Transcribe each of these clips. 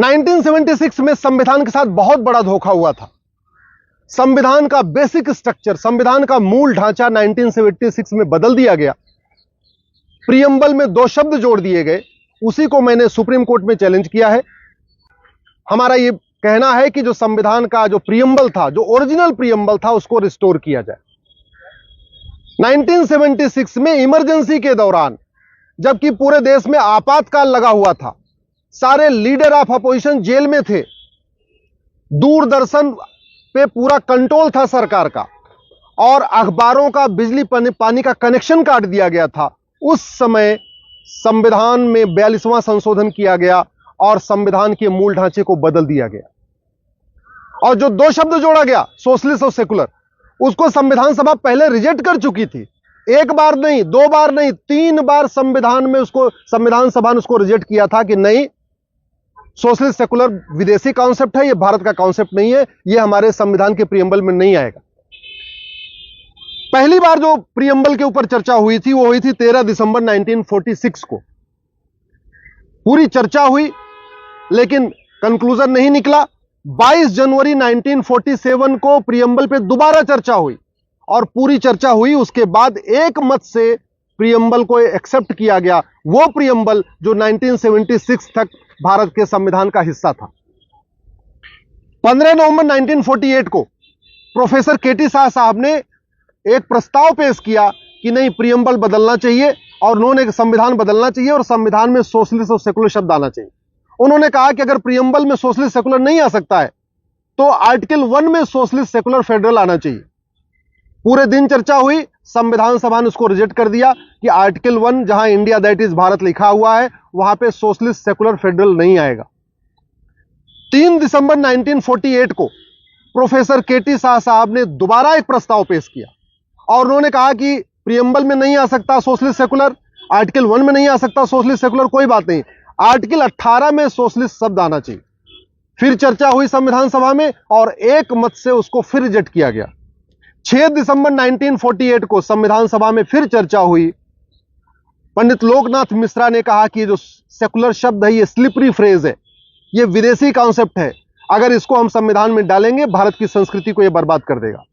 1976 में संविधान के साथ बहुत बड़ा धोखा हुआ था। संविधान का बेसिक स्ट्रक्चर, संविधान का मूल ढांचा 1976 में बदल दिया गया। प्रियम्बल में 2 शब्द जोड़ दिए गए। उसी को मैंने सुप्रीम कोर्ट में चैलेंज किया है। हमारा यह कहना है कि जो संविधान का जो प्रियम्बल था, जो ओरिजिनल प्रियम्बल था, उसको रिस्टोर किया जाए। 1976 में इमरजेंसी के दौरान, जबकि पूरे देश में आपातकाल लगा हुआ था, सारे लीडर ऑफ अपोजिशन जेल में थे, दूरदर्शन पे पूरा कंट्रोल था सरकार का, और अखबारों का, बिजली पानी का कनेक्शन काट दिया गया था। उस समय संविधान में 42वां संशोधन किया गया और संविधान के मूल ढांचे को बदल दिया गया। और जो 2 शब्द जोड़ा गया, सोशलिस्ट और सेकुलर, उसको संविधान सभा पहले रिजेक्ट कर चुकी थी। 1 बार नहीं, 2 बार नहीं, 3 बार संविधान सभा ने उसको रिजेक्ट किया था कि नहीं, सोशलिस्ट सेकुलर विदेशी कॉन्सेप्ट है, यह भारत का कॉन्सेप्ट नहीं है, यह हमारे संविधान के प्रियम्बल में नहीं आएगा। पहली बार जो प्रियम्बल के ऊपर चर्चा हुई थी वो हुई थी 13 दिसंबर 1946 को। पूरी चर्चा हुई लेकिन कंक्लूजन नहीं निकला। 22 जनवरी 1947 को प्रियम्बल पे दोबारा चर्चा हुई और पूरी चर्चा हुई। उसके बाद एक मत से प्रियम्बल को एक्सेप्ट किया गया, वो प्रियम्बल जो 1976 तक भारत के संविधान का हिस्सा था। 15 नवंबर 1948 को प्रोफेसर केटी शाह साहब ने एक प्रस्ताव पेश किया कि नहीं, प्रियम्बल बदलना चाहिए और उन्होंने संविधान बदलना चाहिए और संविधान में सोशलिस्ट और सेकुलर शब्द आना चाहिए। उन्होंने कहा कि अगर प्रियम्बल में सोशलिस्ट सेकुलर नहीं आ सकता है तो आर्टिकल 1 में सोशलिस्ट सेकुलर फेडरल आना चाहिए। पूरे दिन चर्चा हुई, संविधान सभा ने उसको रिजेक्ट कर दिया कि आर्टिकल 1 जहां इंडिया दैट इज भारत लिखा हुआ है वहां पे सोशलिस्ट सेकुलर फेडरल नहीं आएगा। 3 दिसंबर 1948 को प्रोफेसर केटी शाह साहब ने दोबारा एक प्रस्ताव पेश किया और उन्होंने कहा कि प्रियम्बल में नहीं आ सकता सोशलिस्ट सेकुलर, आर्टिकल 1 में नहीं आ सकता सोशलिस्ट सेकुलर, कोई बात नहीं, आर्टिकल 18 में सोशलिस्ट शब्द आना चाहिए। फिर चर्चा हुई संविधान सभा में और एक मत से उसको फिर रिजेक्ट किया गया। 6 दिसंबर 1948 को संविधान सभा में फिर चर्चा हुई। पंडित लोकनाथ मिश्रा ने कहा कि जो सेकुलर शब्द है ये स्लिपरी फ्रेज है, ये विदेशी कॉन्सेप्ट है, अगर इसको हम संविधान में डालेंगे भारत की संस्कृति को यह बर्बाद कर देगा।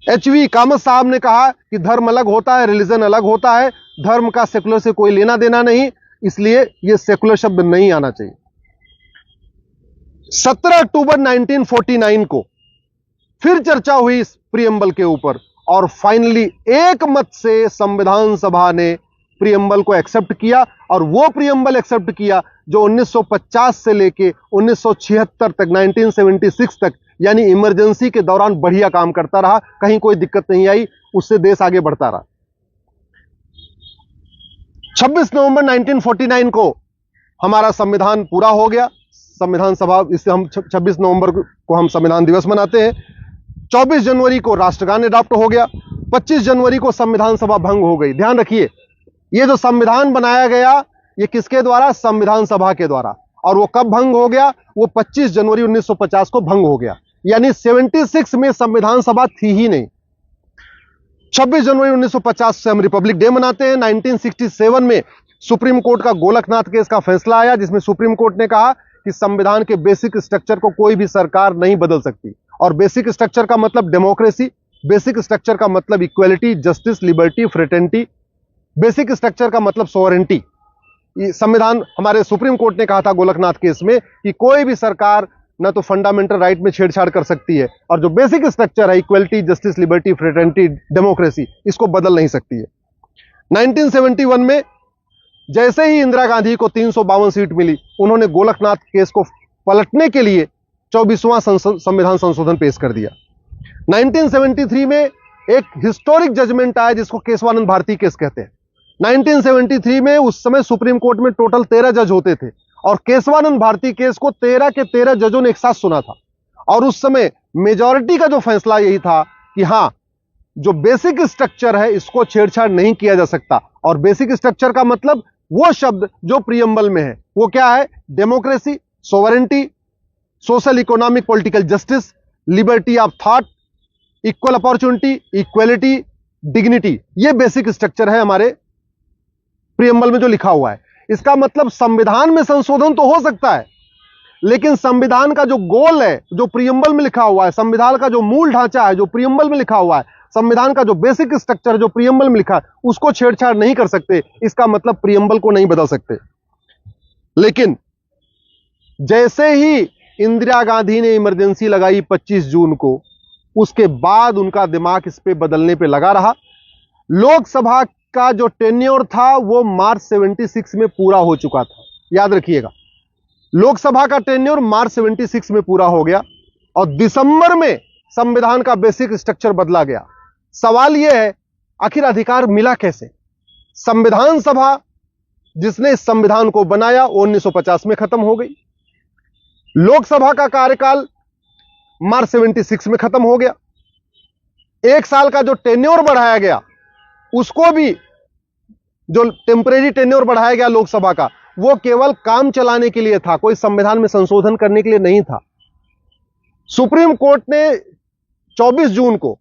एचवी कामत साहब ने कहा कि धर्म अलग होता है, रिलीजन अलग होता है, धर्म का सेकुलर से कोई लेना देना नहीं, इसलिए यह सेकुलर शब्द नहीं आना चाहिए। 17 अक्टूबर 1949 को फिर चर्चा हुई इस प्रियम्बल के ऊपर और फाइनली एक मत से संविधान सभा ने प्रियम्बल को एक्सेप्ट किया और वो प्रियम्बल एक्सेप्ट किया जो 1950 से लेके 1976 तक, 1976 तक, यानी इमरजेंसी के दौरान बढ़िया काम करता रहा, कहीं कोई दिक्कत नहीं आई, उससे देश आगे बढ़ता रहा। 26 नवंबर 1949 को हमारा संविधान पूरा हो गया। संविधान सभा, इससे हम 26 नवंबर को हम संविधान दिवस मनाते हैं। 24 जनवरी को राष्ट्रगान अडॉप्ट हो गया। 25 जनवरी को संविधान सभा भंग हो गई। ध्यान रखिए, ये जो संविधान बनाया गया ये किसके द्वारा? संविधान सभा के द्वारा। और वो कब भंग हो गया? वो 25 जनवरी 1950 को भंग हो गया, यानी 76 में संविधान सभा थी ही नहीं। 26 जनवरी 1950 से हम रिपब्लिक डे मनाते हैं। 1967 में सुप्रीम कोर्ट का गोलकनाथ केस का फैसला आया जिसमें सुप्रीम कोर्ट ने कहा कि संविधान के बेसिक स्ट्रक्चर को कोई भी सरकार नहीं बदल सकती। और बेसिक स्ट्रक्चर का मतलब डेमोक्रेसी, बेसिक स्ट्रक्चर का मतलब equality, justice, liberty, fraternity, basic structure का मतलब सोवरेंटी। संविधान, हमारे सुप्रीम कोर्ट ने कहा था गोलकनाथ केस में कि कोई भी सरकार न तो फंडामेंटल राइट में छेड़छाड़ कर सकती है और जो बेसिक स्ट्रक्चर है equality, justice, liberty, fraternity, democracy, इसको बदल नहीं सकती है। 1971 में जैसे ही इंदिरा गांधी को 352 सीट मिली, उन्होंने गोलकनाथ केस को पलटने के लिए 24वां संविधान संशोधन पेश कर दिया। 1973 में एक हिस्टोरिक जजमेंट आया जिसको केशवानंद भारती केस कहते हैं। 1973 में उस समय सुप्रीम कोर्ट में टोटल 13 जज होते थे और केशवानंद भारती केस को 13 के 13 जजों ने एक साथ सुना था। और उस समय मेजॉरिटी का जो फैसला यही था कि हां, जो बेसिक स्ट्रक्चर है इसको छेड़छाड़ नहीं किया जा सकता। और बेसिक स्ट्रक्चर का मतलब वो शब्द जो प्रियम्बल में है, वो क्या है? Democracy, sovereignty, social, economic, political justice, liberty of thought, equal opportunity, equality, dignity, ये बेसिक स्ट्रक्चर है हमारे प्रियम्बल में जो लिखा हुआ है। इसका मतलब संविधान में संशोधन तो हो सकता है लेकिन संविधान का जो गोल है, जो प्रियम्बल में लिखा हुआ है, संविधान का जो मूल ढांचा है जो प्रियम्बल में लिखा हुआ है, संविधान का जो बेसिक स्ट्रक्चर जो प्रियम्बल में लिखा है, उसको छेड़छाड़ नहीं कर सकते। इसका मतलब प्रियम्बल को नहीं बदल सकते। लेकिन जैसे ही इंदिरा गांधी ने इमरजेंसी लगाई 25 जून को, उसके बाद उनका दिमाग इस पे बदलने पे लगा रहा। लोकसभा का जो टेन्योर था वो मार्च 76 में पूरा हो चुका था, याद रखिएगा। लोकसभा का टेन्योर मार्च 76 में पूरा हो गया और दिसंबर में संविधान का बेसिक स्ट्रक्चर बदला गया। सवाल यह है, आखिर अधिकार मिला कैसे? संविधान सभा जिसने इस संविधान को बनाया वो 1950 में खत्म हो गई। लोकसभा का कार्यकाल मार्च 76 में खत्म हो गया। 1 साल का जो टेन्योर बढ़ाया गया, उसको भी जो टेम्परेरी टेन्योर बढ़ाया गया लोकसभा का, वो केवल काम चलाने के लिए था, कोई संविधान में संशोधन करने के लिए नहीं था। सुप्रीम कोर्ट ने 24 जून को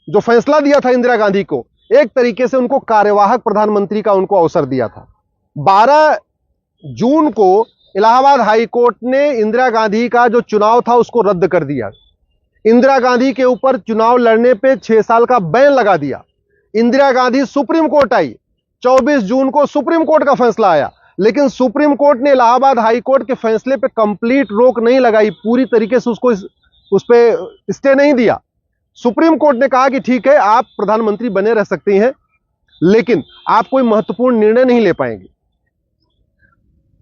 जो फैसला दिया था इंदिरा गांधी को, एक तरीके से उनको कार्यवाहक प्रधानमंत्री का उनको अवसर दिया था। 12 जून को इलाहाबाद हाई कोर्ट ने इंदिरा गांधी का जो चुनाव था उसको रद्द कर दिया। इंदिरा गांधी के ऊपर चुनाव लड़ने पे 6 साल का बैन लगा दिया। इंदिरा गांधी सुप्रीम कोर्ट आई। 24 जून को सुप्रीम कोर्ट का फैसला आया, लेकिन सुप्रीम कोर्ट ने इलाहाबाद हाई कोर्ट के फैसले पे कंप्लीट रोक नहीं लगाई, पूरी तरीके से उसको उस पे स्टे नहीं दिया। सुप्रीम कोर्ट ने कहा कि ठीक है, आप प्रधानमंत्री बने रह सकती हैं, लेकिन आप कोई महत्वपूर्ण निर्णय नहीं ले पाएंगे।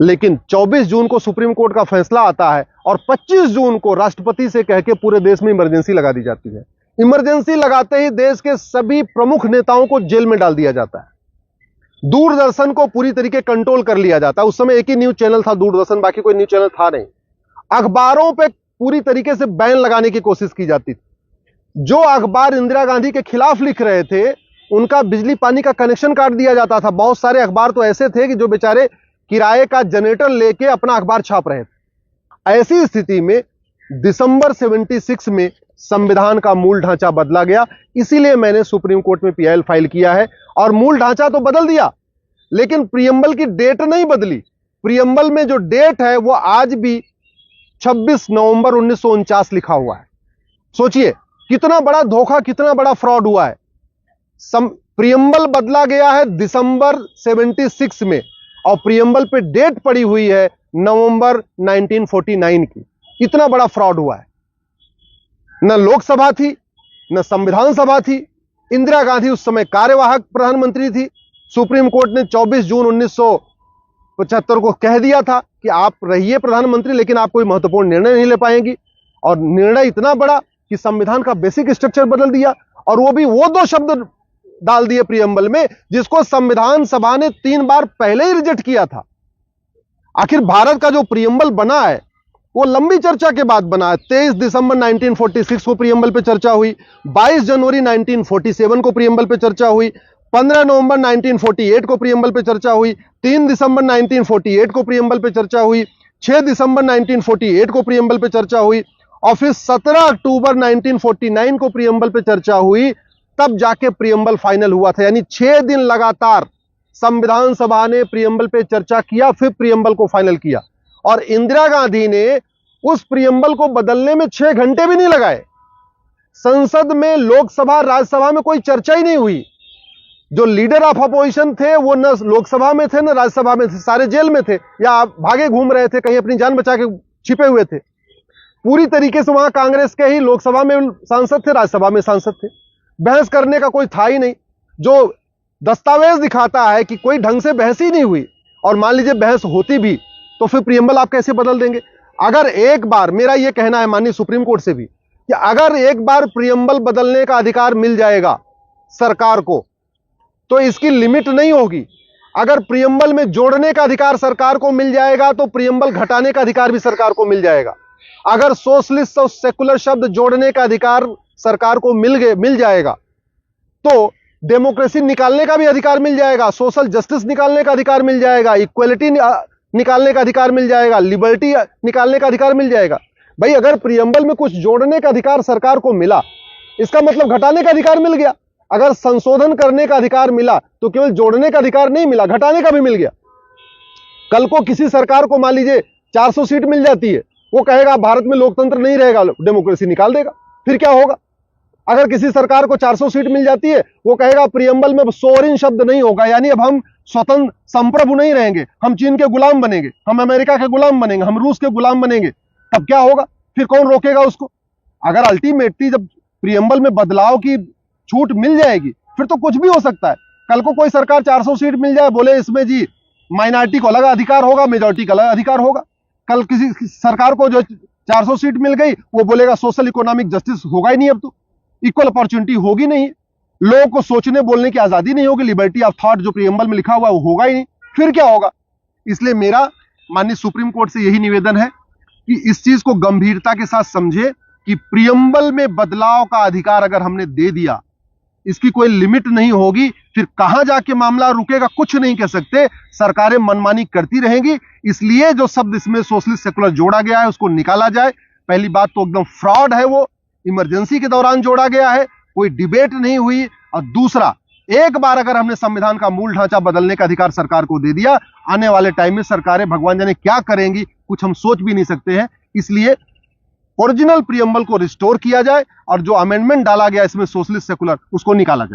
लेकिन 24 जून को सुप्रीम कोर्ट का फैसला आता है और 25 जून को राष्ट्रपति से कह के पूरे देश में इमरजेंसी लगा दी जाती है। इमरजेंसी लगाते ही देश के सभी प्रमुख नेताओं को जेल में डाल दिया जाता है। दूरदर्शन को पूरी तरीके कंट्रोल कर लिया जाता है। उस समय एक ही न्यूज चैनल था दूरदर्शन, बाकी कोई न्यूज चैनल था नहीं। अखबारों पे पूरी तरीके से बैन लगाने की कोशिश की जाती थी। जो अखबार इंदिरा गांधी के खिलाफ लिख रहे थे, उनका बिजली पानी का कनेक्शन काट दिया जाता था। बहुत सारे अखबार तो ऐसे थे कि जो बेचारे किराए का जनरेटर लेके अपना अखबार छाप रहे थे। ऐसी स्थिति में दिसंबर 76 में संविधान का मूल ढांचा बदला गया। इसीलिए मैंने सुप्रीम कोर्ट में पीआईएल फाइल किया है। और मूल ढांचा तो बदल दिया, लेकिन प्रियम्बल की डेट नहीं बदली। प्रियम्बल में जो डेट है वो आज भी 26 नवंबर 1949 लिखा हुआ है। सोचिए कितना बड़ा धोखा, कितना बड़ा फ्रॉड हुआ है। प्रियम्बल बदला गया है दिसंबर 76 में और प्रियम्बल पे डेट पड़ी हुई है नवंबर 1949 की। इतना बड़ा फ्रॉड हुआ है। न लोकसभा थी, न संविधान सभा थी। इंदिरा गांधी उस समय कार्यवाहक प्रधानमंत्री थी। सुप्रीम कोर्ट ने 24 जून 1975 को कह दिया था कि आप रहिए प्रधानमंत्री, लेकिन आप कोई महत्वपूर्ण निर्णय नहीं ले पाएंगी। और निर्णय इतना बड़ा कि संविधान का बेसिक स्ट्रक्चर बदल दिया, और वो भी वो 2 शब्द डाल दिए प्रियम्बल में जिसको संविधान सभा ने 3 बार पहले ही रिजेक्ट किया था। आखिर भारत का जो प्रियम्बल बना है वो लंबी चर्चा के बाद बना है। 23 दिसंबर 1946 को प्रियम्बल पे चर्चा हुई, 22 जनवरी 1947 को प्रियम्बल पे चर्चा हुई, 15 नवंबर 1948 को प्रियम्बल पे चर्चा हुई, 3 दिसंबर 1948 को प्रियम्बल पे चर्चा हुई, 6 दिसंबर 1948 को प्रियम्बल पे चर्चा हुई, और फिर 17 अक्टूबर 1949 को प्रियम्बल पे चर्चा हुई। तब जाके प्रियम्बल फाइनल हुआ था। यानी 6 दिन लगातार संविधान सभा ने प्रियम्बल पे चर्चा किया, फिर प्रियम्बल को फाइनल किया। और इंदिरा गांधी ने उस प्रियम्बल को बदलने में 6 घंटे भी नहीं लगाए। संसद में, लोकसभा, राज्यसभा में कोई चर्चा ही नहीं हुई। जो लीडर ऑफ अपोजिशन थे वो न लोकसभा में थे न राज्यसभा में थे, सारे जेल में थे या भागे घूम रहे थे, कहीं अपनी जान बचा के छिपे हुए थे। पूरी तरीके से वहां कांग्रेस के ही लोकसभा में सांसद थे, राज्यसभा में सांसद थे। बहस करने का कोई था ही नहीं। जो दस्तावेज दिखाता है कि कोई ढंग से बहस ही नहीं हुई। और मान लीजिए बहस होती भी तो फिर प्रियम्बल आप कैसे बदल देंगे? अगर एक बार, मेरा यह कहना है माननीय सुप्रीम कोर्ट से भी, कि अगर एक बार प्रियम्बल बदलने का अधिकार मिल जाएगा सरकार को, तो इसकी लिमिट नहीं होगी। अगर प्रियम्बल में जोड़ने का अधिकार सरकार को मिल जाएगा तो प्रियम्बल घटाने का अधिकार भी सरकार को मिल जाएगा। अगर सोशलिस्ट और सेकुलर शब्द जोड़ने का अधिकार सरकार को मिल जाएगा तो डेमोक्रेसी निकालने का भी अधिकार मिल जाएगा, सोशल जस्टिस निकालने का अधिकार मिल जाएगा, इक्वलिटी निकालने का अधिकार मिल जाएगा, लिबर्टी निकालने का अधिकार मिल जाएगा। भाई अगर प्रियम्बल में कुछ जोड़ने का अधिकार सरकार को मिला, इसका मतलब घटाने का अधिकार मिल गया। अगर संशोधन करने का अधिकार मिला तो केवल जोड़ने का अधिकार नहीं मिला, घटाने का भी मिल गया। कल को किसी सरकार को मान लीजिए 400 सीट मिल जाती है वो कहेगा भारत में लोकतंत्र नहीं रहेगा, डेमोक्रेसी निकाल देगा। फिर क्या होगा? अगर किसी सरकार को 400 सीट मिल जाती है, वो कहेगा प्रियम्बल में सोवरेन शब्द नहीं होगा, यानी अब हम स्वतंत्र संप्रभु नहीं रहेंगे, हम चीन के गुलाम बनेंगे, हम अमेरिका के गुलाम बनेंगे, हम रूस के गुलाम बनेंगे। तब क्या होगा? फिर कौन रोकेगा उसको? अगर अल्टीमेटली जब प्रियम्बल में बदलाव की छूट मिल जाएगी, फिर तो कुछ भी हो सकता है। कल को कोई सरकार 400 सीट मिल जाए, बोले इसमें जी माइनॉरिटी को अलग अधिकार होगा, मेजॉरिटी का अलग अधिकार होगा। कल किसी सरकार को जो 400 सीट मिल गई, वो बोलेगा सोशल इकोनॉमिक जस्टिस होगा ही नहीं, अब तो इक्वल अपॉर्चुनिटी होगी नहीं, लोगों को सोचने बोलने की आजादी नहीं होगी, लिबर्टी ऑफ थॉट जो प्रियम्बल में लिखा हुआ है वो होगा ही नहीं। फिर क्या होगा? इसलिए मेरा माननीय सुप्रीम कोर्ट से यही निवेदन है कि इस चीज को गंभीरता के साथ समझे कि प्रियम्बल में बदलाव का अधिकार अगर हमने दे दिया, इसकी कोई लिमिट नहीं होगी, फिर कहां जाके मामला रुकेगा कुछ नहीं कह सकते, सरकारें मनमानी करती रहेंगी। इसलिए जो शब्द इसमें सोशलिस्ट सेकुलर जोड़ा गया है उसको निकाला जाए। पहली बात तो एकदम फ्रॉड है, वो इमरजेंसी के दौरान जोड़ा गया है, कोई डिबेट नहीं हुई। और दूसरा, एक बार अगर हमने संविधान का मूल ढांचा बदलने का अधिकार सरकार को दे दिया, आने वाले टाइम में सरकारें भगवान जाने क्या करेंगी, कुछ हम सोच भी नहीं सकते हैं। इसलिए ओरिजिनल प्रियम्बल को रिस्टोर किया जाए और जो अमेंडमेंट डाला गया इसमें सोशलिस्ट सेकुलर, उसको निकाला जाए।